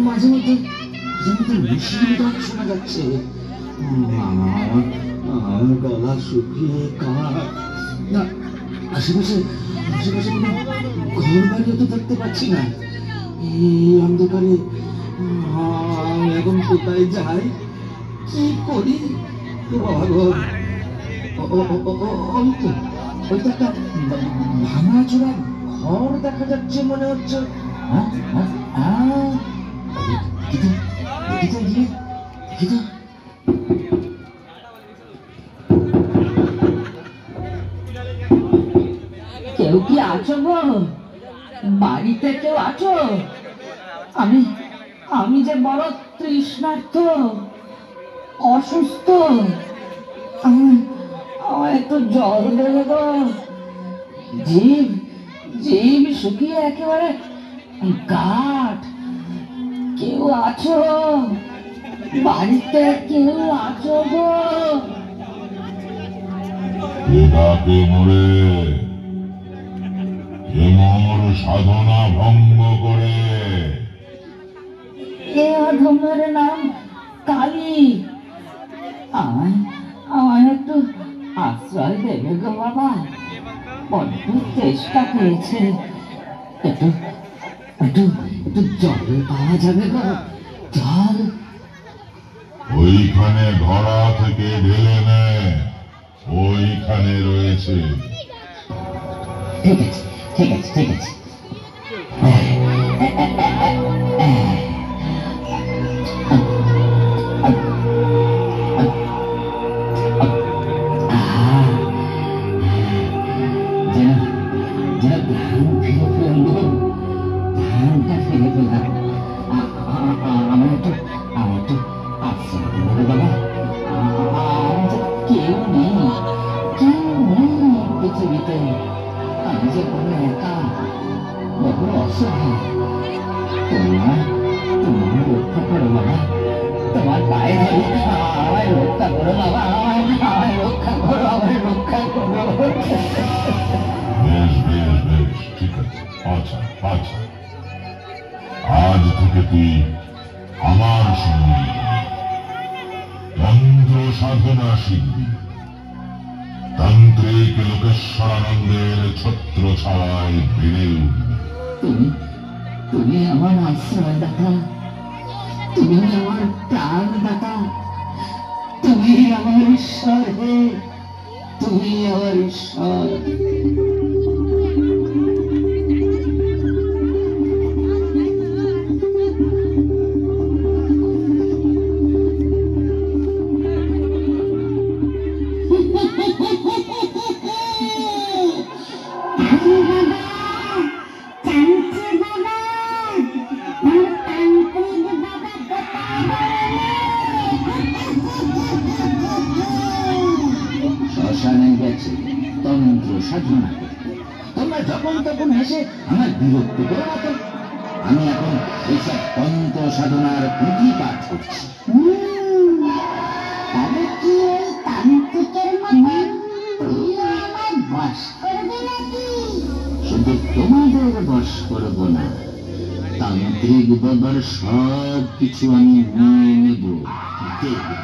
মাঝে মধ্যে মুশকিলটা শোনা যাচ্ছে। আমার গলা শুকিয়ে কাঠ। আশেপাশে আশেপাশে কোনো ঘর বাড়িও তো দেখতে পাচ্ছি না। এই অন্ধকারে আমি এখন কোথায় যাই, কি করি? ওই তো একটা ভাঙাচোরা ঘর দেখা যাচ্ছে মনে হচ্ছে। কেউ কি আছো গো? বাড়িতে কেউ আছো? আমি আমি যে বড় তৃষ্ণার্ত, অসুস্থ। আমার একটু জল দেবে গো। জিভ জিভ শুকিয়ে একেবারে কাঠ। কেউ আছো? বাড়িতে কেউ আছো গো? সাধনা ভঙ্গ করে এ অধমের নাম কালী। আমায় একটু আশ্রয় দেবে গো বাবা। বড্ড চেষ্টা করেছে। একটু একটু একটু জল পাওয়া যাবে গো? জল ওইখানে ঘোড়া থেকে ঢেলে নে, ওইখানে রয়েছে। ঠিক আছে ঠিক আছে ঠিক আছে। ধানটা ফেলে ফেললাম। আমার একটু আশ্রয় দেবে বাবা। কেউ নেই, কেউ নেই পৃথিবীতে। আমি যে বড় একা, বড় অসহায়। তোমার রক্ষা করো বাবা। তোমার পায়ে ধরি, আমায় রক্ষা করো বাবা। আমায় রক্ষা করো, আমায় রক্ষা করো। বেশ বেশ বেশ, ঠিক আছে। আচ্ছা আচ্ছা, আজ থেকে তুই আমার সঙ্গে তন্ত্র সাধনা শিখবি। তান্ত্রিক লোকেশ্বরানন্দের ছত্র ছাওয়ায় বেড়ে উঠবি। তুমি আমার আশ্রয়দাতা, তুমি আমার প্রাণদাতা, তুমি আমার ঈশ্বর হে, তুমি আমার ঈশ্বর। শ্মশানে গেছে তন্ত্র সাধনা করতে। তোমরা যখন তখন এসে আমার বিরক্ত করে মতো। আমি এখন এইসব তন্ত্র সাধনার পুঁথি পাঠ করছি। শুধু তোমাদের বশ করব না, তান্ত্রিক বাবার সব কিছু আমি নিয়ে নেব। দেখবে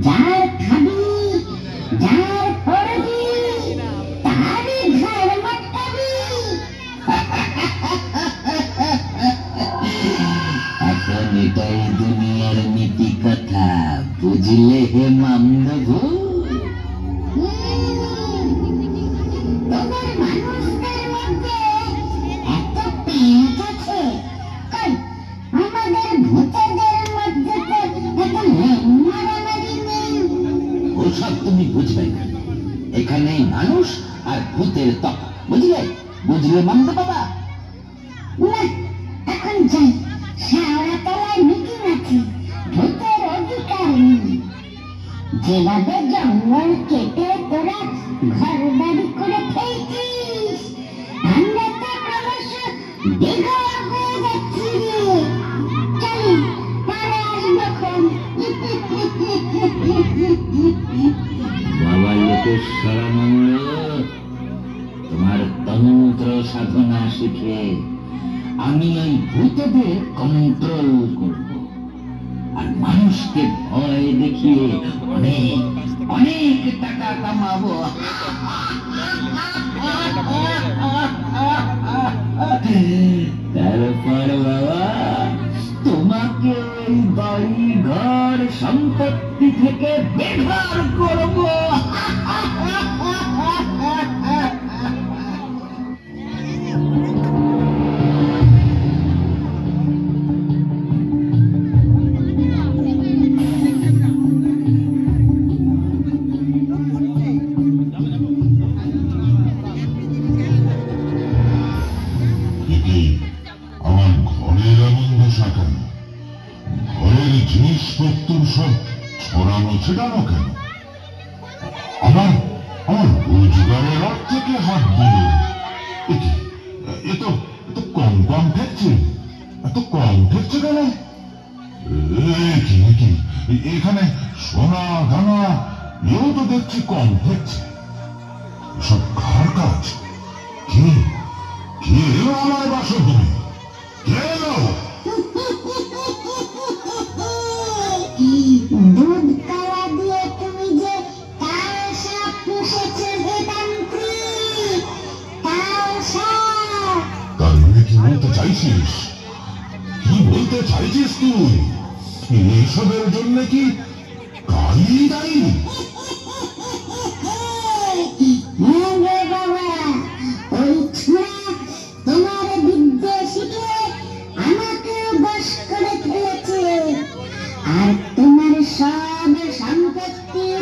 যার খাবি, যার পড়বি, তারই ঘর মাটাবি। এখন এটাই দুনিয়ার নীতি কথা, বুঝলে হে মামদভ? ওসব তুমি বুঝবে না। এখানে মানুষ আর ভূতের তফাৎ, বুঝলে? বুঝলে মামদা বাবা? না, এখন যাই। শেওড়াতলায় মিটিং আছে, ভূতের অধিকার নেই। যেভাবে জঙ্গল কেটে তোরা ঘর বাড়ি করে ফেলছিস, আমরা তো ক্রমশ সরমঙ্গল, তোমার তন্ত্র সাধনা শিখে আমি এই ভূতদের কন্ট্রোল করব, আর মানুষকে ভয় দেখিয়ে অনেক অনেক টাকা কামাবো। তারপর বাবা তোমাকে এই বাড়ি ঘর সম্পত্তি থেকে বেঘর করব। আমার ঘরের এমন দশা কেন? ঘরের জিনিসপত্র সব ছড়ানো ছেটানো কেন? আমার আমার রোজগারের অর্থকে হাত দিল। এ তো কম কম ঠেকছে, এত কম ঠেকছে কেন? কি এখানে সোনা দানা এও তো দেখছি কম ঠেকছে। সব কার কাজ? কে কে এলো আমার বাসভূমি? কে এলো? দুধ কালা দিয়ে তুমি যে কাল সাপ পুষেছে বেদান্ত্রিক, কাল সাপ। তার মানে কি বলতে চাইছিস? কি বলতে চাইছিস তুই? এইসবের জন্য কি কালই দায়ী? হ্যাঁ রে বাবা, ওই ছোঁড়া তোমার বিদ্যে শিখে আমাকেও বশ করে ফেলেছে, আর তোমার সব সম্পত্তির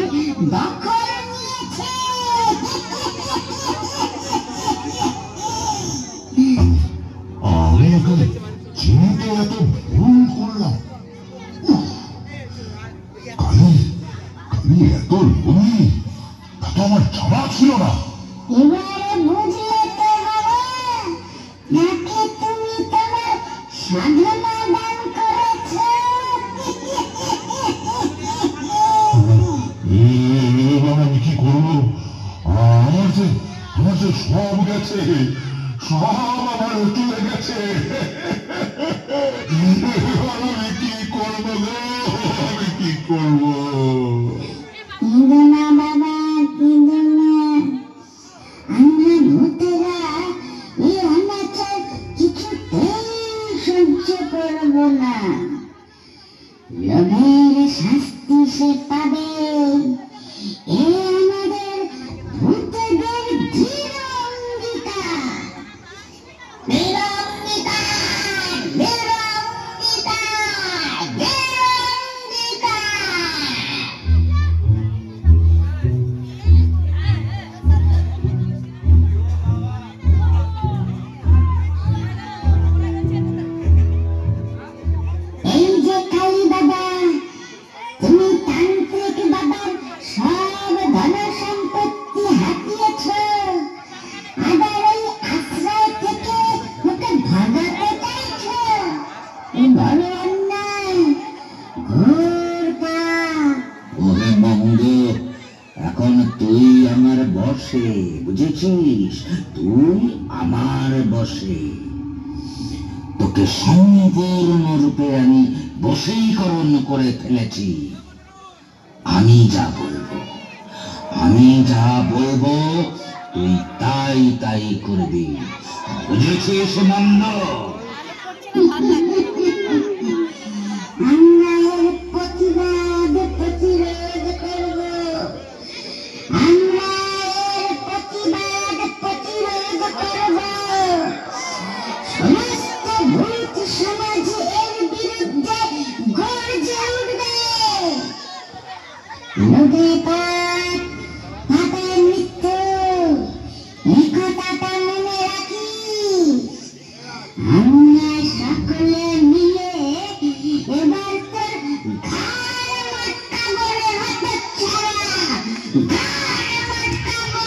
দখল নিয়েছে। আমি এখানে চিনতে এত ভুল করলাম। কালি কালি এত লোভী, তা তো আমার জানা ছিল না। এবারে বুঝলে তো বাবা, নাকি তুমি তোমার সাধনা দান করেছ। এবার আমি কি করবো? আমার যে সব গেছে, সব আমার চলে গেছে। আমি কি করবো গো? আমি কি করবো? কেঁদো না বাবা, কেঁদো না। আমরা ভূতেরা এই অনাচার কিছুতেই সহ্য করব না। লোভের শাস্তি সে পাবে, এ আমাদের ভূতেদের দৃঢ় অঙ্গীকার। দৃঢ় অঙ্গীকার, দৃঢ় অঙ্গীকার, দৃঢ় অঙ্গীকার। এই যে কালী বাবা, তুমি তান্ত্রিক বাবার সব ধন সম্পত্তি হাতিয়েছ, আবার এই আশ্রয় থেকে ওকে ভাগাতে চাইছ। এই বড় অন্যায়, ঘোর পাপ। ওহে মঙ্গ, এখন তুই আমার বশে, বুঝেছিস? তুই আমার বশে। তোকে সম্পূর্ণরূপে আমি বশীকরণ করে ফেলেছি। আমি যা বলবো তুই তাই তাই করবি, বুঝেছিস নন্দ? আমরা এর প্রতিবাদ প্রতিরোধ করব। আমরা এর প্রতিবাদ প্রতিরোধ করব। সমস্ত ভূত সমাজ এর বিরুদ্ধে গর্জে উঠবে। নদী পাপ, পাপে মৃত্যু, এই কথাটা মনে রাখিস। আমরা সকলে মিলে এবার তোর ঘাড় মটকাবো রে হতচ্ছাড়া, ঘাড় মটকাবো।